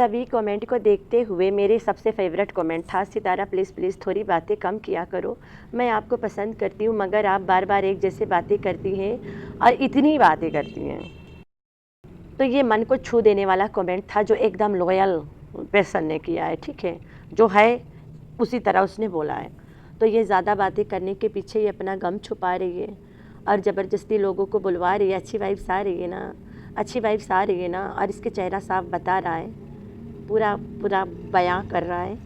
सभी कमेंट को देखते हुए मेरे सबसे फेवरेट कमेंट था, सितारा प्लीज़ प्लीज़ थोड़ी बातें कम किया करो, मैं आपको पसंद करती हूँ मगर आप बार बार एक जैसे बातें करती हैं और इतनी बातें करती हैं। तो ये मन को छू देने वाला कमेंट था जो एकदम लॉयल पर्सन ने किया है, ठीक है, जो है उसी तरह उसने बोला है। तो ये ज़्यादा बातें करने के पीछे ये अपना गम छुपा रही है और ज़बरदस्ती लोगों को बुलवा रही है। अच्छी वाइब्स आ रही है ना, अच्छी वाइब्स आ रही है ना, और इसके चेहरा साफ बता रहा है, पूरा पूरा बयां कर रहा है।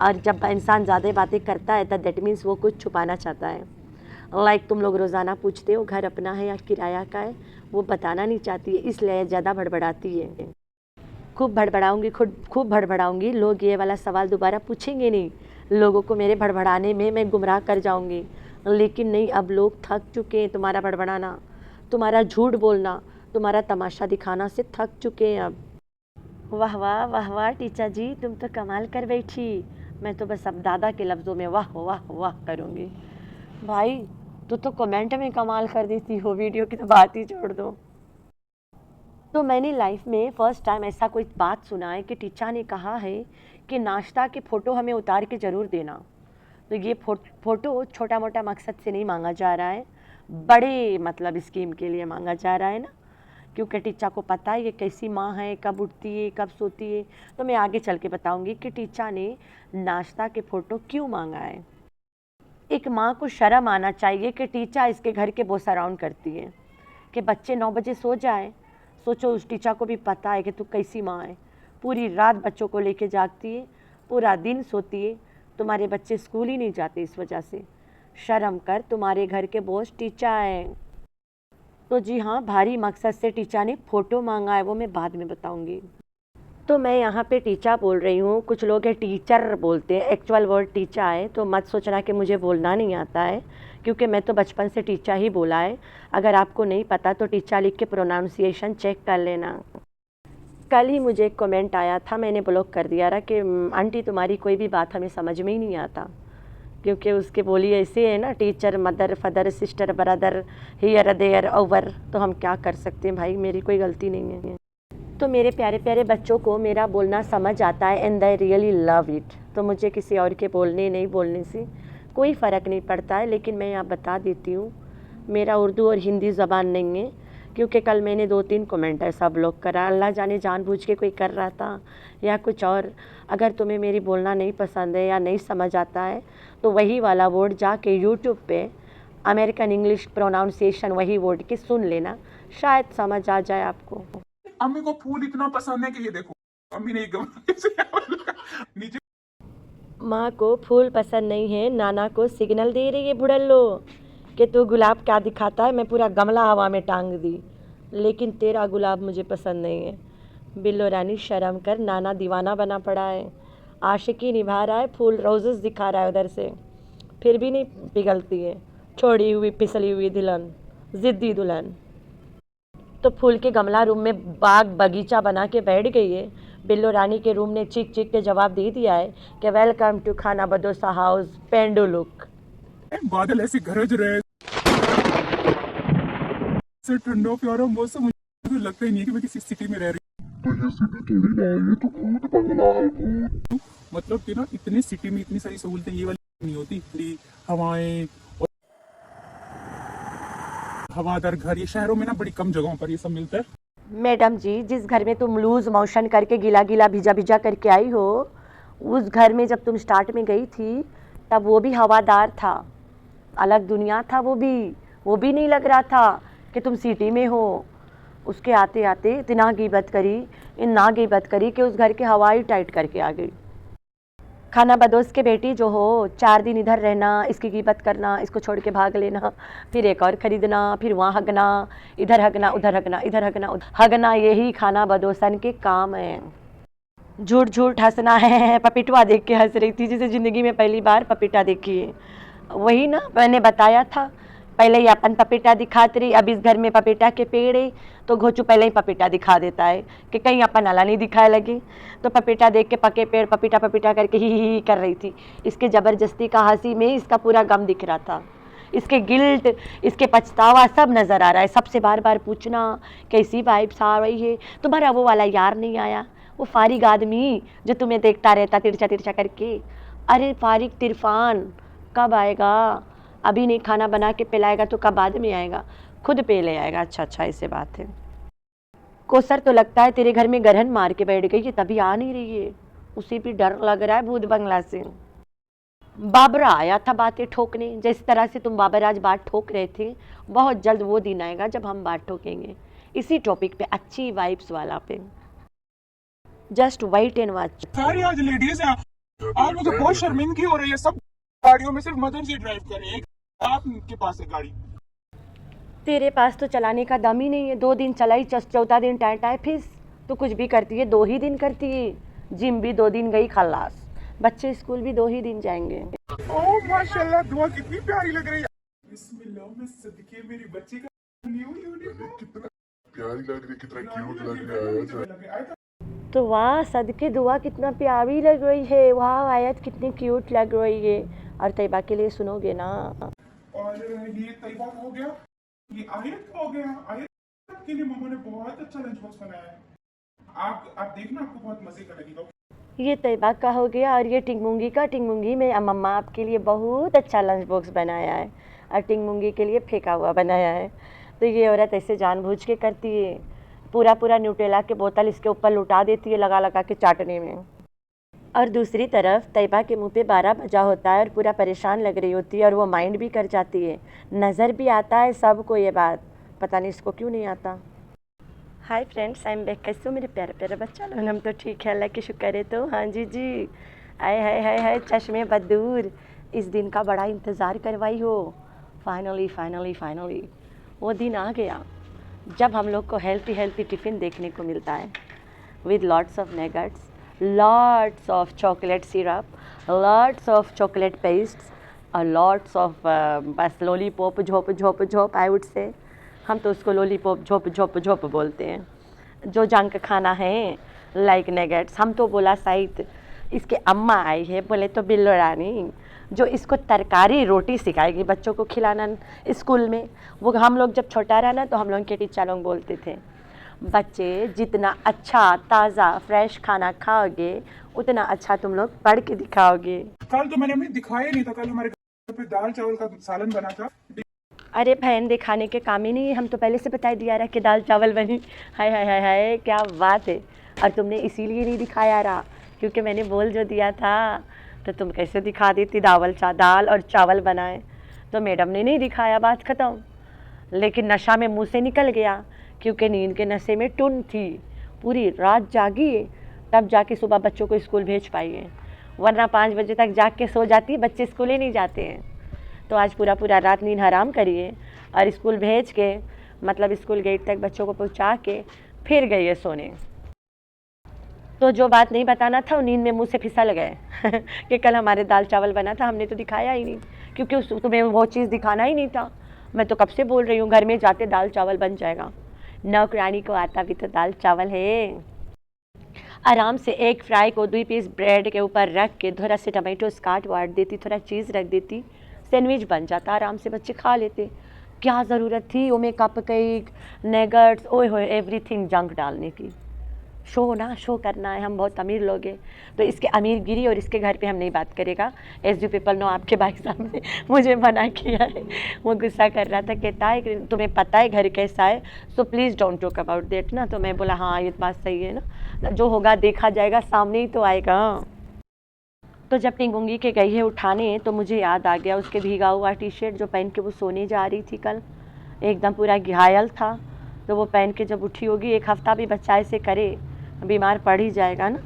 और जब इंसान ज़्यादा बातें करता है तो दैट मीन्स वो कुछ छुपाना चाहता है। लाइक तुम लोग रोज़ाना पूछते हो घर अपना है या किराया का है, वो बताना नहीं चाहती है, इसलिए ज़्यादा भड़बड़ाती है। खूब भड़बड़ाऊँगी, खूब भड़बड़ाऊँगी, लोग ये वाला सवाल दोबारा पूछेंगे नहीं, लोगों को मेरे भड़बड़ाने में मैं गुमराह कर जाऊँगी। लेकिन नहीं, अब लोग थक चुके हैं तुम्हारा भड़बड़ाना, तुम्हारा झूठ बोलना, तुम्हारा तमाशा दिखाना से थक चुके हैं अब। वाह वाह वाह वाह टीचा जी, तुम तो कमाल कर बैठी। मैं तो बस अब दादा के लफ्ज़ों में वाह वाह वाह करूँगी। भाई तू तो कमेंट में कमाल कर देती हो, वीडियो की तो बात ही छोड़ दो। तो मैंने लाइफ में फ़र्स्ट टाइम ऐसा कोई बात सुना है कि टीचा ने कहा है कि नाश्ता के फ़ोटो हमें उतार के ज़रूर देना। तो ये फ़ोटो छोटा मोटा मकसद से नहीं मांगा जा रहा है, बड़े मतलब स्कीम के लिए मांगा जा रहा है ना, क्योंकि टीचा को पता है ये कैसी माँ है, कब उठती है कब सोती है। तो मैं आगे चल के बताऊँगी कि टीचा ने नाश्ता के फ़ोटो क्यों मांगा है। एक माँ को शर्म आना चाहिए कि टीचा इसके घर के बोस अराउंड करती है कि बच्चे 9 बजे सो जाए। सोचो उस टीचा को भी पता है कि तू कैसी माँ है, पूरी रात बच्चों को लेके जागती है, पूरा दिन सोती है, तुम्हारे बच्चे स्कूल ही नहीं जाते इस वजह से। शर्म कर, तुम्हारे घर के बॉस टीचा है। तो जी हाँ, भारी मकसद से टीचा ने फ़ोटो मांगा है, वो मैं बाद में बताऊंगी। तो मैं यहाँ पे टीचा बोल रही हूँ, कुछ लोग है टीचर बोलते हैं, एक्चुअल वर्ड टीचा है, तो मत सोचना कि मुझे बोलना नहीं आता है, क्योंकि मैं तो बचपन से टीचा ही बोला है। अगर आपको नहीं पता तो टीचा लिख के प्रोनाउंसिएशन चेक कर लेना। कल ही मुझे एक कमेंट आया था, मैंने ब्लॉक कर दिया रहा कि आंटी तुम्हारी कोई भी बात हमें समझ में ही नहीं आता, क्योंकि उसके बोली ऐसे है ना, teacher mother father sister brother here there over, तो हम क्या कर सकते हैं भाई, मेरी कोई गलती नहीं है। तो मेरे प्यारे प्यारे बच्चों को मेरा बोलना समझ आता है and I really love it. तो मुझे किसी और के बोलने नहीं बोलने से कोई फ़र्क नहीं पड़ता है। लेकिन मैं यहाँ बता देती हूँ, मेरा उर्दू और हिंदी ज़बान नहीं है, क्योंकि कल मैंने 2-3 कमेंट ऐसा ब्लॉक करा, अल्लाह जाने जानबूझ के कोई कर रहा था या कुछ और। अगर तुम्हें मेरी बोलना नहीं पसंद है या नहीं समझ आता है तो वही वाला वर्ड जाके यूट्यूब पे अमेरिकन इंग्लिश प्रोनाउंसिएशन वही वर्ड की सुन लेना, शायद समझ आ जाए आपको। अम्मी को फूल इतना पसंद है कि ये देखो अम्मी ने नीचे। माँ को फूल पसंद नहीं है, नाना को सिग्नल दे रही है बुढ़ल्लो कि तू गुलाब क्या दिखाता है, मैं पूरा गमला हवा में टांग दी, लेकिन तेरा गुलाब मुझे पसंद नहीं है। बिल्लो रानी शर्म कर, नाना दीवाना बना पड़ा है, आशिकी निभा रहा है, फूल रोजेस दिखा रहा है उधर से, फिर भी नहीं पिघलती है, छोड़ी हुई फिसली हुई दुल्हन, ज़िद्दी दुल्हन। तो फूल के गमला रूम में बाग बगीचा बना के बैठ गई है। बिल्लो रानी के रूम ने चीख चीख के जवाब दे दिया है कि वेलकम टू खाना बदोसा हाउस पेंडू लुक। बादल ऐसे गरज रहे, ठंडा प्यारा मौसम, मुझे लगता ही नहीं कि मैं किसी सिटी में रह रही हूँ। तो ये सिटी थोड़ी ना है, ये तो भूत बंगला है, भूत। मतलब कि ना इतनी सिटी में इतनी सारी सहूलतें ये वाली नहीं होती, खुली हवाएं और हवादार घर, ये शहरों में ना बड़ी कम जगहों पर ये सब मिलता है। मैडम जी, जिस घर में तुम लूज मोशन करके गीला गीला भिजा भिजा करके आई हो, उस घर में जब तुम स्टार्ट में गई थी तब वो भी हवादार था, अलग दुनिया था, वो भी नहीं लग रहा था कि तुम सिटी में हो। उसके आते आते इतना गिबत करी कि उस घर की हवा ही टाइट करके आ गई। खाना बदोश के बेटी जो हो, 4 दिन इधर रहना, इसकी गिबत करना, इसको छोड़ के भाग लेना, फिर एक और ख़रीदना, फिर वहाँ हगना, इधर हगना उधर हगना, इधर हगना उधर हगना, यही खाना बदोसन के काम है। झूठ झूठ हंसना है, पपीटवा देख के हंस रही थी जैसे ज़िंदगी में पहली बार पपीटा देखी है। वही ना मैंने बताया था, पहले ही अपन पपीटा दिखाती रही, अब इस घर में पपीटा के पेड़ है तो घोचू पहले ही पपीटा दिखा देता है कि कहीं अपन अला नहीं दिखाए लगे। तो पपीटा देख के पके पेड़ पपीटा पपीटा करके ही कर रही थी। इसके ज़बरदस्ती का हंसी में इसका पूरा गम दिख रहा था, इसके गिल्ट, इसके पछतावा सब नज़र आ रहा है। सबसे बार बार पूछना कैसी वाइब्स आ रही है, तुम्हारा वो वाला यार नहीं आया, वो फारिग आदमी जो तुम्हें देखता रहता तिरछा तिरछा करके। अरे फारिग तिरफान कब आएगा? अभी नहीं खाना बना के पिलाएगा तो कब बाद में आएगा? खुद पे ले आएगा। अच्छा अच्छा, ऐसे बात है। कोसर तो लगता है तेरे घर में गरहन मार के बैठ गई है, तभी आ नहीं रही है। उसे भी डर लग रहा है भूत बंगला से। बाबरा आया था बातें ठोकने, जिस तरह से तुम बाबर आज बात ठोक रहे थे, बहुत जल्द वो दिन आएगा जब हम बात ठोकेंगे इसी टॉपिक पे, अच्छी वाइब्स वाला पे। Just wait and watch. सारी आज लेडीज हैं, आज मुझे बहुत शर्मिंदगी हो रही है। सब गाड़ियों में सिर्फ मदर जी ड्राइव कर रही है, आपके पास है गाड़ी? तेरे पास तो चलाने का दम ही नहीं है। 2 दिन चलाई, चौथा दिन टाटा फिस। तो कुछ भी करती है 2 ही दिन करती है। जिम भी 2 दिन गई खल्लास। बच्चे स्कूल भी 2 ही दिन जाएंगे। ओह माशाल्लाह, दुआ कितनी प्यारी लग रही है। बिस्मिल्लाह में सदके मेरी बच्ची का कितना प्यारी लग रही है, कितना क्यूट लग रहा है। तो वाह सदके दुआ कितना प्यारी लग रही है, वाह आयत कितनी क्यूट लग रही है। और तैयबा के लिए सुनोगे ना? और ये तैयबा का हो गया, ये आयत का हो गया। आयत के लिए मम्मा ने बहुत अच्छा लंच बॉक्स बनाया है। आप देखना, आपको बहुत मजे का लगेगा। ये तैयबा का हो गया। और ये टिंगमुंगी का, टिंगमुंगी में मम्मा आपके लिए बहुत अच्छा लंच बॉक्स बनाया है और टिंगमुंगी के लिए फेंका हुआ बनाया है। तो ये औरत ऐसे जानबूझ के करती है, पूरा पूरा न्यूटेला के बोतल इसके ऊपर लुटा देती है लगा लगा के चाटने में। और दूसरी तरफ तैयबा के मुंह पे 12 बजा होता है और पूरा परेशान लग रही होती है और वो माइंड भी कर जाती है। नज़र भी आता है सबको ये बात, पता नहीं इसको क्यों नहीं आता। Hi friends, I am back. कैसे हो मेरे प्यारे प्यारे बच्चा लोग? हम तो ठीक है, अल्लाह की शुक्र है। तो हाँ जी आए हाय चश्मे बदूर, इस दिन का बड़ा इंतज़ार करवाई हो। फाइनली वो दिन आ गया जब हम लोग को हेल्थी टिफ़िन देखने को मिलता है with lots of nuggets, lots of chocolate syrup, lots of chocolate pests और लॉट्स ऑफ बस लॉलीपॉप झोप आई वुड से। हम तो उसको लॉलीपॉप झोप बोलते हैं, जो जंक खाना है लाइक नगेट्स। हम तो बोला शायद इसके अम्मा आई है, बोले तो बिल्लो रानी जो इसको तरकारी रोटी सिखाएगी बच्चों को खिलाना स्कूल में। वो हम लोग जब छोटा रहा ना तो हम लोग के टीचर लोग बोलते थे, बच्चे जितना अच्छा ताज़ा फ्रेश खाना खाओगे उतना अच्छा तुम लोग पढ़ के दिखाओगे। कल तो मैंने हमें दिखाया नहीं था, कल हमारे घर पे दाल चावल का सालन बना था। अरे बहन, दिखाने के काम ही नहीं है, हम तो पहले से बता दिया रहा कि दाल चावल बनी। हाय क्या बात है। और तुमने इसीलिए नहीं दिखाया रहा क्योंकि मैंने बोल जो दिया था, तो तुम कैसे दिखा देती दाल और चावल बनाए। तो मैडम ने नहीं दिखाया, बात ख़त्म। लेकिन नशा में मुंह से निकल गया क्योंकि नींद के नशे में टुन थी, पूरी रात जागी तब जाके सुबह बच्चों को स्कूल भेज पाई है, वरना 5 बजे तक जाग के सो जाती, बच्चे स्कूल ही नहीं जाते हैं। तो आज पूरा रात नींद हराम करिए और स्कूल भेज के, मतलब स्कूल गेट तक बच्चों को पहुंचा के फिर गई है सोने। तो जो बात नहीं बताना था वो नींद में मुंह से फिसल गए कि कल हमारे दाल चावल बना था, हमने तो दिखाया ही नहीं क्योंकि तुम्हें वो चीज़ दिखाना ही नहीं था। मैं तो कब से बोल रही हूँ घर में जाते दाल चावल बन जाएगा। नौकरानी को आता भी तो दाल चावल है। आराम से एक फ्राई को 2 पीस ब्रेड के ऊपर रख के थोड़ा से टमाटोस काट वाट देती, थोड़ा चीज़ रख देती, सैंडविच बन जाता, आराम से बच्चे खा लेते। क्या ज़रूरत थी वो में कप केक नगेट्स ओए होए एवरीथिंग जंक डालने की। शो करना है, हम बहुत अमीर लोग हैं। तो इसके अमीरगिरी और इसके घर पे हम नहीं बात करेगा। एस यू पीपल नो, आपके भाई साहब ने मुझे मना किया है। वो गुस्सा कर रहा था, कहता है कि तुम्हें पता है घर कैसा है, so please don't talk about that ना। तो मैं बोला हाँ ये बात सही है ना, जो होगा देखा जाएगा, सामने ही तो आएगा। तो जब टिंगुंगी के गई है उठाने तो मुझे याद आ गया उसके भीगा हुआ टी-शर्ट जो पहन के वो सोने जा रही थी कल, एकदम पूरा घायल था। तो वो पहन के जब उठी होगी, 1 हफ्ता भी बच्चा ऐसे करे बीमार पड़ ही जाएगा ना।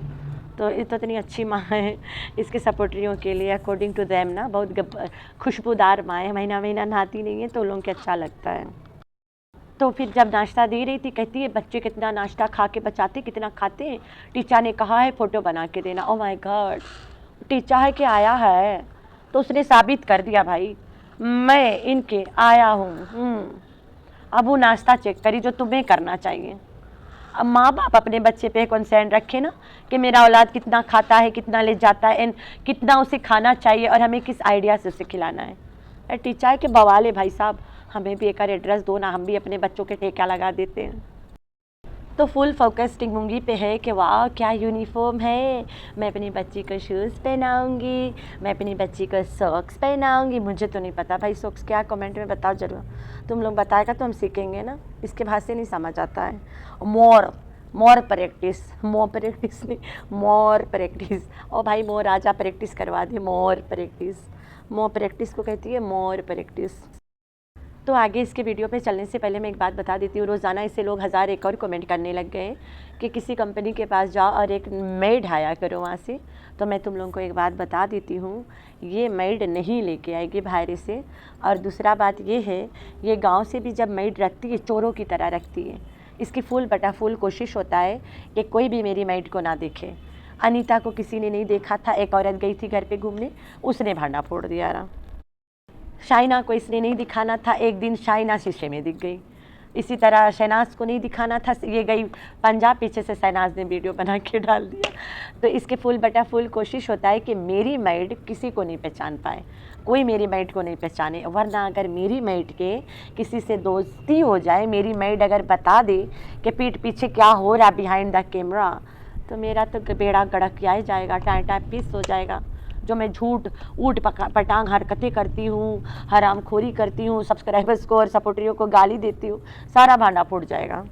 तो ये तो इतनी अच्छी माँ है इसके सपोर्टरियों के लिए, अकॉर्डिंग टू देम ना, बहुत खुशबूदार माँ है, महीना नहाती नहीं है तो लोगों को अच्छा लगता है। तो फिर जब नाश्ता दे रही थी कहती है बच्चे कितना नाश्ता खा के बचाते, कितना खाते हैं, टीचर ने कहा है फ़ोटो बना के देना। ओ माय गॉड, टीचर है कि आया है, तो उसने साबित कर दिया भाई मैं इनके आया हूँ। अब वो नाश्ता चेक करी जो तुम्हें करना चाहिए। अब माँ बाप अपने बच्चे पे कंसर्न रखे ना कि मेरा औलाद कितना खाता है, कितना ले जाता है एंड कितना उसे खाना चाहिए और हमें किस आइडिया से उसे खिलाना है। टीचर के बवाल है भाई साहब, हमें भी एक एड्रेस दो ना, हम भी अपने बच्चों के ठेका लगा देते हैं। तो फुल फोकस टिंगमुंगी पे है कि वाह क्या यूनिफॉर्म है, मैं अपनी बच्ची को शूज़ पहनाऊँगी, मैं अपनी बच्ची को सॉक्स पहनाऊँगी। मुझे तो नहीं पता भाई सॉक्स क्या, कमेंट में बताओ ज़रूर, तुम लोग बताएगा तो हम सीखेंगे ना, इसके भाषा नहीं समझ आता है। मोर प्रैक्टिस नहीं, मोर प्रैक्टिस। ओ भाई मोर आजा प्रैक्टिस करवा दे, मोर प्रैक्टिस को कहती है मोर प्रैक्टिस। तो आगे इसके वीडियो पे चलने से पहले मैं एक बात बता देती हूँ, रोज़ाना इससे लोग 1000 एक और कमेंट करने लग गए कि किसी कंपनी के पास जाओ और एक मेड हायर करो वहाँ से। तो मैं तुम लोगों को एक बात बता देती हूँ, ये मेड नहीं लेके आएगी बाहर से। और दूसरा बात ये है, ये गांव से भी जब मेड रखती है चोरों की तरह रखती है। इसकी फुल बटा कोशिश होता है कि कोई भी मेरी मेड को ना देखे। अनीता को किसी ने नहीं देखा था, एक औरत गई थी घर पे घूमने, उसने भांडा फोड़ दिया रहा। शाइना को इसने नहीं दिखाना था, एक दिन शाइना शीशे में दिख गई। इसी तरह शहनाज को नहीं दिखाना था, ये गई पंजाब, पीछे से शहनाज ने वीडियो बना के डाल दिया। तो इसके फुल कोशिश होता है कि मेरी मेड किसी को नहीं पहचान पाए, कोई मेरी मेड को नहीं पहचाने। वरना अगर मेरी मेड के किसी से दोस्ती हो जाए, मेरी मेड अगर बता दे कि पीठ पीछे क्या हो रहा बिहाइंड द कैमरा, तो मेरा तो बेड़ा गड़क आ जाएगा, टाटा पीस हो जाएगा। जो मैं झूठ ऊट पटांग हरकतें करती हूँ, हरामखोरी करती हूँ, सब्सक्राइबर्स को और सपोर्टरियों को गाली देती हूँ, सारा भांडा फूट जाएगा।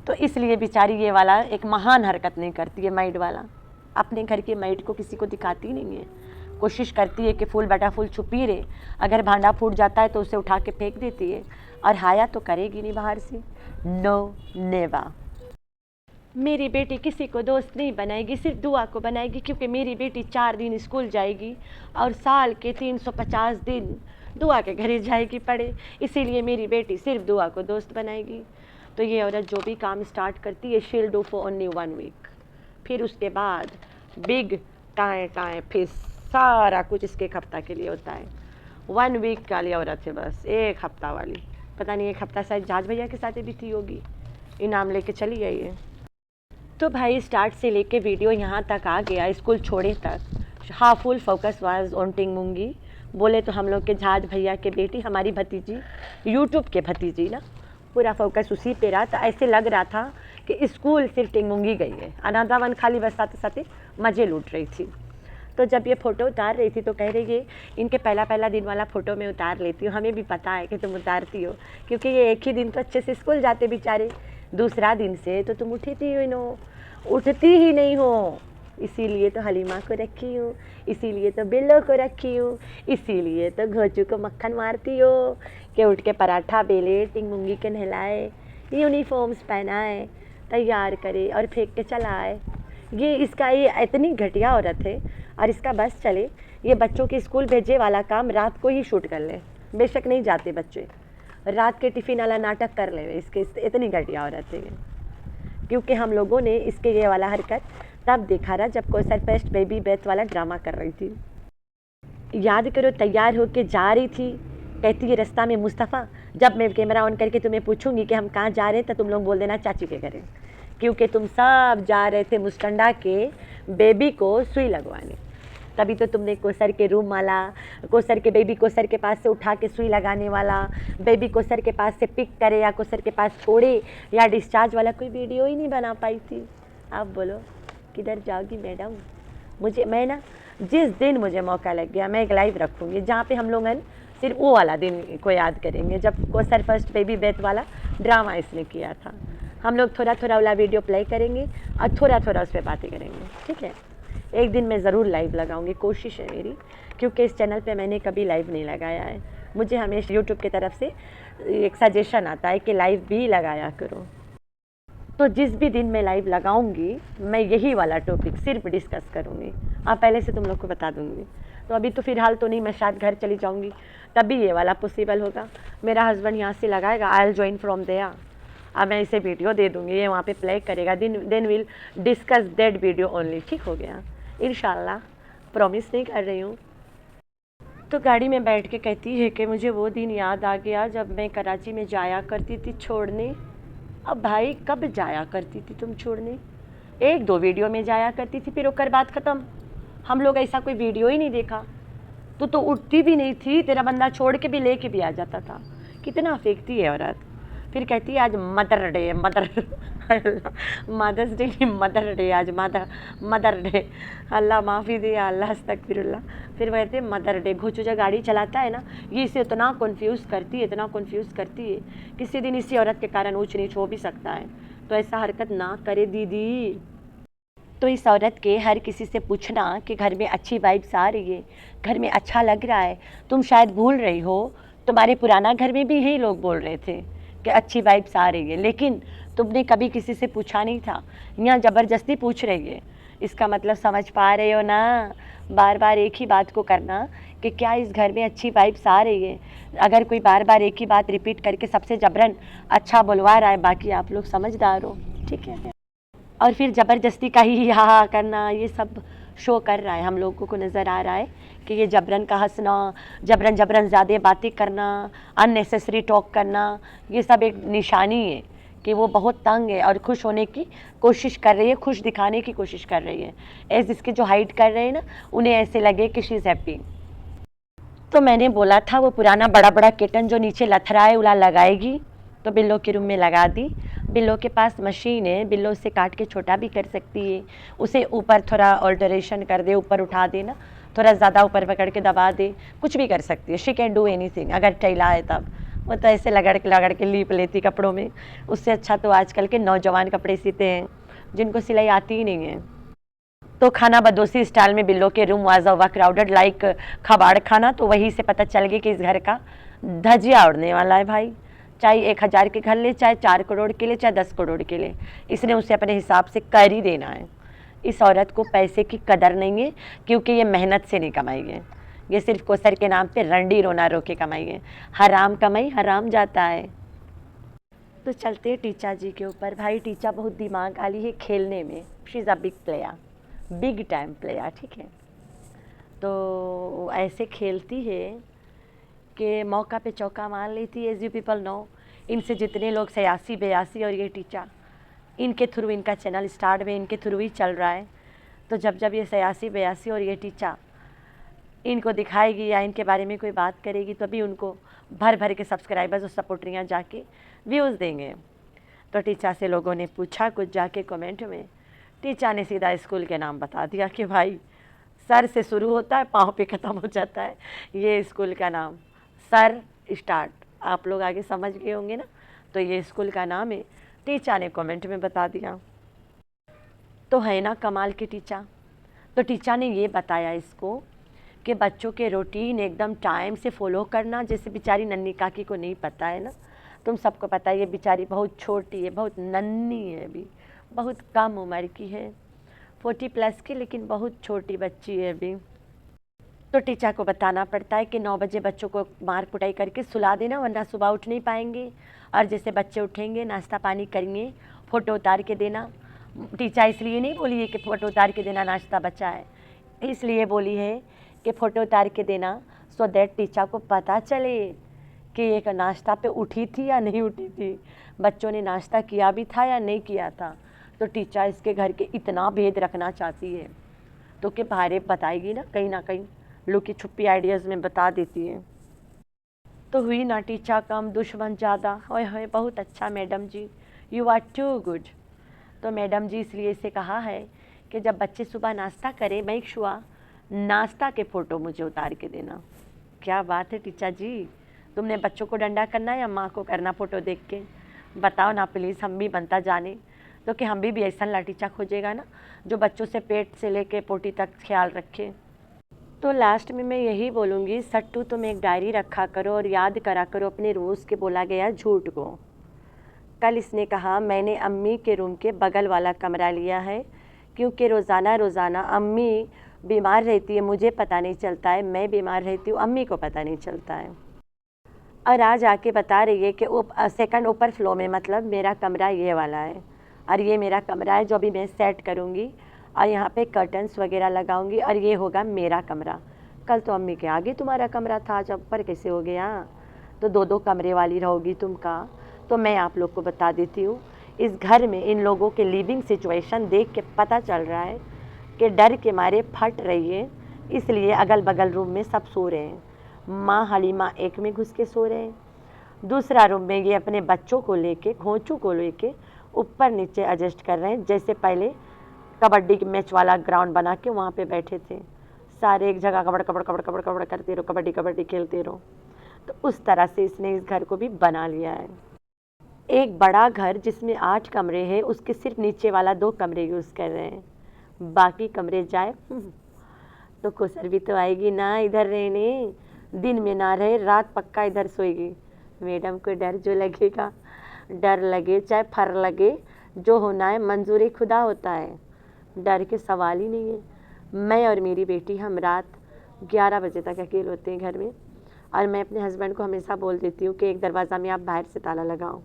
तो इसलिए बेचारी ये वाला एक महान हरकत नहीं करती है, मेड वाला अपने घर की मेड को किसी को दिखाती नहीं है। कोशिश करती है कि फुल छुपी रहे, अगर भांडा फूट जाता है तो उसे उठा के फेंक देती है। और हाया तो करेगी नहीं बाहर से, नो नेवर। मेरी बेटी किसी को दोस्त नहीं बनाएगी, सिर्फ दुआ को बनाएगी, क्योंकि मेरी बेटी 4 दिन स्कूल जाएगी और साल के 350 दिन दुआ के घरे जाएगी पढ़े, इसीलिए मेरी बेटी सिर्फ दुआ को दोस्त बनाएगी। तो ये औरत जो भी काम स्टार्ट करती है, शील डू फॉर ओनली 1 वीक, फिर उसके बाद बिग टाए फिर सारा कुछ इसके एक हफ्ता के लिए होता है। 1 वीक वाली औरत है बस, 1 हफ्ता वाली। पता नहीं 1 हफ्ता शायद जहाज भैया के साथ भी थी होगी, इनाम लेके चली गई है। तो भाई स्टार्ट से लेके वीडियो यहाँ तक आ गया, स्कूल छोड़े तक। हाँ, फुल फोकस वाज ऑन टिंगमुंगी। बोले तो हम लोग के जहाज भैया के बेटी, हमारी भतीजी, यूट्यूब के भतीजी ना, पूरा फोकस उसी पे रहा। तो ऐसे लग रहा था कि स्कूल सिर्फ टिंगमुंगी गई है, अनादावन खाली बस साथ साथ मज़े लूट रही थी। तो जब ये फ़ोटो उतार रही थी तो कह रही है इनके पहला दिन वाला फ़ोटो मैं उतार लेती हूँ, हमें भी पता है कि तुम उतारती हो, क्योंकि ये एक ही दिन तो अच्छे से स्कूल जाते बेचारे, दूसरा दिन से तो तुम उठती ही नहीं हो। इसीलिए तो हलीमा को रखी हूँ, इसीलिए तो बिल्लो को रखी हूँ, इसीलिए तो घोचू को मक्खन मारती हो कि उठ के पराठा बेले, टिंगमुंगी के नहलाए, यूनिफॉर्म्स पहनाए, तैयार करे और फेंक के चलाए। ये इतनी घटिया औरत है। और इसका बस चले, ये बच्चों के स्कूल भेजे वाला काम रात को ही शूट कर ले, बेशक नहीं जाते बच्चे, रात के टिफ़िन वाला नाटक कर ले, इसके इतनी घटिया औरत है। क्योंकि हम लोगों ने इसके ये वाला हरकत तब देखा रहा जब कोसर फेस्ट बेबी बेथ वाला ड्रामा कर रही थी। याद करो, तैयार होके जा रही थी, कहती है रास्ता में मुस्तफ़ा, जब मैं कैमरा ऑन करके तुम्हें पूछूंगी कि हम कहाँ जा रहे हैं तो तुम लोग बोल देना चाची के घरे, क्योंकि तुम सब जा रहे थे मुस्टंडा के बेबी को सुई लगवाने। तभी तो तुमने कोसर के रूम वाला, कोसर के बेबी कोसर के पास से उठा के सुई लगाने वाला, बेबी कोसर के पास से पिक करे या कोसर के पास छोड़े या डिस्चार्ज वाला कोई वीडियो ही नहीं बना पाई थी। अब बोलो किधर जाओगी मैडम? मैं ना जिस दिन मुझे मौका लग गया मैं एक लाइव रखूँगी जहाँ पे हम लोग सिर्फ वो वाला दिन को याद करेंगे जब कोसर फर्स्ट बेबी बेथ वाला ड्रामा इसने किया था। हम लोग थोड़ा वाला वीडियो प्ले करेंगे और थोड़ा उस पर बातें करेंगे, ठीक है? एक दिन मैं ज़रूर लाइव लगाऊंगी, कोशिश है मेरी, क्योंकि इस चैनल पे मैंने कभी लाइव नहीं लगाया है। मुझे हमेशा यूट्यूब की तरफ से एक सजेशन आता है कि लाइव भी लगाया करो। तो जिस भी दिन मैं लाइव लगाऊंगी मैं यही वाला टॉपिक सिर्फ डिस्कस करूंगी। पहले से तुम लोग को बता दूंगी। तो अभी तो फ़िलहाल तो नहीं, मैं शायद घर चली जाऊंगी तभी ये वाला पॉसिबल होगा। मेरा हस्बैंड यहाँ से लगाएगा, I will join from there. अब मैं इसे वीडियो दे दूँगी, ये वहाँ पे प्ले करेगा, then will discuss that video only. ठीक हो गया? इंशाल्लाह, प्रॉमिस नहीं कर रही हूँ। तो गाड़ी में बैठ के कहती है कि मुझे वो दिन याद आ गया जब मैं कराची में जाया करती थी छोड़ने। अब भाई कब जाया करती थी तुम छोड़ने? 1-2 वीडियो में जाया करती थी, फिर ओकर बात ख़त्म। हम लोग ऐसा कोई वीडियो ही नहीं देखा। तू तो उठती भी नहीं थी, तेरा बंदा छोड़ के भी लेके भी आ जाता था। कितना फेंकती है औरत। फिर कहती है आज mother day, mother mother's day नहीं, मदर डे, आज मदर डे। अल्लाह माफ़ी दे, अल्लाह अस्तगफिरुल्लाह। फिर वह कहते हैं मदर डे। घोचूजा गाड़ी चलाता है ना, ये इसे इतना कन्फ्यूज़ करती है, इतना कन्फ्यूज़ करती है। किसी दिन इसी औरत के कारण ऊँच नीच हो भी सकता है, तो ऐसा हरकत ना करे दीदी। तो इस औरत के हर किसी से पूछना कि घर में अच्छी वाइब्स आ रही है, घर में अच्छा लग रहा है। तुम शायद भूल रही हो, तुम्हारे पुराना घर में भी यही लोग बोल रहे थे कि अच्छी वाइब्स आ रही है, लेकिन तुमने कभी किसी से पूछा नहीं था। यहाँ ज़बरदस्ती पूछ रही है, इसका मतलब समझ पा रहे हो ना। बार बार एक ही बात को करना कि क्या इस घर में अच्छी वाइब्स आ रही है। अगर कोई बार बार एक ही बात रिपीट करके सबसे जबरन अच्छा बुलवा रहा है, बाकी आप लोग समझदार हो, ठीक है। और फिर ज़बरदस्ती का ही हा करना, ये सब शो कर रहा है, हम लोगों को नज़र आ रहा है कि ये जबरन का हंसना, जबरन ज़्यादा बातें करना, अननेसेसरी टॉक करना, ये सब एक निशानी है कि वो बहुत तंग है और खुश होने की कोशिश कर रही है, खुश दिखाने की कोशिश कर रही है। एज इसके जो हाइड कर रहे हैं ना, उन्हें ऐसे लगे कि शी इज़ हैप्पी। तो मैंने बोला था वो पुराना बड़ा बड़ा किटन जो नीचे लथरा है उला लगाएगी, तो बिल्लो के रूम में लगा दी। बिल्लो के पास मशीन है, बिल्लो उसे काट के छोटा भी कर सकती है, उसे ऊपर थोड़ा ऑल्टरेशन कर दे, ऊपर उठा देना, थोड़ा ज़्यादा ऊपर पकड़ के दबा दे, कुछ भी कर सकती है। She can do anything. अगर टैला है तब वो तो ऐसे लगड़ के लीप लेती कपड़ों में। उससे अच्छा तो आजकल के नौजवान कपड़े सीते हैं जिनको सिलाई आती ही नहीं है। तो खाना बदोसी स्टाइल में बिल्लो के room was over crowded like खबाड़ खाना। तो वहीं से पता चल गया कि इस घर का धजिया उड़ने वाला है भाई। चाहे 1000 के घर ले, चाहे 4 करोड़ के ले, चाहे 10 करोड़ के ले, इसने उसे अपने हिसाब से कर ही देना है। इस औरत को पैसे की कदर नहीं है, क्योंकि ये मेहनत से नहीं कमाई है, ये सिर्फ कोसर के नाम पे रंडी रोना रो के कमाई है। हराम कमाई हराम जाता है। तो चलते हैं टीचा जी के ऊपर। भाई टीचा बहुत दिमाग वाली है खेलने में, she is a big player, big time player, ठीक है। तो ऐसे खेलती है कि मौका पे चौका मार लेती है। एज यू पीपल नो, इनसे जितने लोग 86 82 और ये टीचा, इनके थ्रू इनका चैनल स्टार्ट में इनके थ्रू ही चल रहा है। तो जब जब ये 86 82 और ये टीचा इनको दिखाएगी या इनके बारे में कोई बात करेगी, तभी उनको भर भर के सब्सक्राइबर्स और सपोर्टरियाँ जाके व्यूज़ देंगे। तो टीचा से लोगों ने पूछा कुछ जाके कमेंट में, टीचा ने सीधा स्कूल के नाम बता दिया कि भाई सर से शुरू होता है, पाँव पे ख़त्म हो जाता है। ये स्कूल का नाम सर स्टार्ट, आप लोग आगे समझ गए होंगे ना। तो ये स्कूल का नाम है, टीचा ने कमेंट में बता दिया। तो है ना कमाल की टीचा। तो टीचा ने ये बताया इसको कि बच्चों के रूटीन एकदम टाइम से फॉलो करना, जैसे बेचारी नन्ही काकी को नहीं पता है ना। तुम सबको पता है ये बेचारी बहुत छोटी है, बहुत नन्ही है, अभी बहुत कम उम्र की है, 40 प्लस की, लेकिन बहुत छोटी बच्ची है अभी। तो टीचर को बताना पड़ता है कि 9 बजे बच्चों को मार कुटाई करके सुला देना, वरना सुबह उठ नहीं पाएंगे। और जैसे बच्चे उठेंगे नाश्ता पानी करेंगे, फ़ोटो उतार के देना। टीचर इसलिए नहीं बोली है कि फ़ोटो उतार के देना नाश्ता बचा है, इसलिए बोली है कि फ़ोटो उतार के देना, सो दैट टीचर को पता चले कि एक नाश्ता पे उठी थी या नहीं उठी थी, बच्चों ने नाश्ता किया भी था या नहीं किया था। तो टीचर इसके घर के इतना भेद रखना चाहती है तो कि बाहर बताएगी ना कहीं लुकी छुपी आइडियाज़ में बता देती है। तो हुई ना टीचर कम दुश्मन ज़्यादा। ओए होए बहुत अच्छा madam ji, you are too good. तो मैडम जी इसलिए इसे कहा है कि जब बच्चे सुबह नाश्ता करें, मेक श्योर नाश्ता के फ़ोटो मुझे उतार के देना। क्या बात है टीचर जी, तुमने बच्चों को डंडा करना या माँ को करना फ़ोटो देख के? बताओ ना प्लीज़, हम भी बनता जाने। तो कि हम भी ऐसा लाठीचा खोजेगा ना जो बच्चों से पेट से लेके पोटी तक ख्याल रखे। तो लास्ट में मैं यही बोलूँगी, सट्टू तुम एक डायरी रखा करो और याद करा करो अपने रोज़ के बोला गया झूठ को। कल इसने कहा मैंने अम्मी के रूम के बगल वाला कमरा लिया है क्योंकि रोज़ाना अम्मी बीमार रहती है, मुझे पता नहीं चलता है, मैं बीमार रहती हूँ, अम्मी को पता नहीं चलता है। और आज आके बता रही है कि सेकंड ऊपर फ्लो में, मतलब मेरा कमरा ये वाला है और ये मेरा कमरा है जो अभी मैं सेट करूँगी और यहाँ पे कर्टन्स वगैरह लगाऊंगी और ये होगा मेरा कमरा। कल तो अम्मी के आगे तुम्हारा कमरा था, जब ऊपर कैसे हो गया? तो 2-2 कमरे वाली रहोगी तुम का। तो मैं आप लोग को बता देती हूँ, इस घर में इन लोगों के लिविंग सिचुएशन देख के पता चल रहा है कि डर के मारे फट रही है, इसलिए अगल बगल रूम में सब सो रहे हैं। माँ हलीमा एक में घुस के सो रहे हैं, दूसरा रूम में ये अपने बच्चों को लेके, घोंचू को लेके ऊपर नीचे एडजस्ट कर रहे हैं। जैसे पहले कबड्डी की मैच वाला ग्राउंड बना के वहाँ पे बैठे थे, सारे एक जगह कबड़ कबड़ कबड़ कबड़ कबड़ करते रहो, कबड्डी कबड्डी खेलते रहो। तो उस तरह से इसने इस घर को भी बना लिया है। एक बड़ा घर जिसमें 8 कमरे हैं, उसके सिर्फ नीचे वाला 2 कमरे यूज़ कर रहे हैं, बाकी कमरे जाए तो खुसर भी तो आएगी ना इधर रहने। दिन में ना रहे, रात पक्का इधर सोएगी। मैडम को डर जो लगेगा, डर लगे चाहे फर लगे, जो होना है मंजूरी खुदा होता है, डर के सवाल ही नहीं है। मैं और मेरी बेटी हम रात 11 बजे तक अकेले होते हैं घर में, और मैं अपने हस्बैंड को हमेशा बोल देती हूँ कि एक दरवाज़ा में आप बाहर से ताला लगाओ,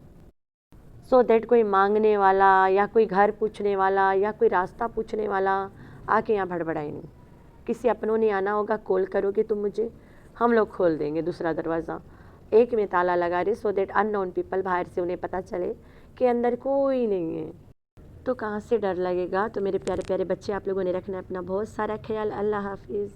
सो दैट कोई मांगने वाला या कोई घर पूछने वाला या कोई रास्ता पूछने वाला आके यहाँ भड़बड़ाए नहीं। किसी अपनों ने आना होगा, कॉल करोगे तुम मुझे, हम लोग खोल देंगे दूसरा दरवाज़ा। एक में ताला लगा रहे, सो दैट अननोन पीपल बाहर से उन्हें पता चले कि अंदर कोई नहीं है, तो कहाँ से डर लगेगा। तो मेरे प्यारे प्यारे बच्चे, आप लोगों ने रखना अपना बहुत सारा ख्याल। अल्लाह हाफिज़।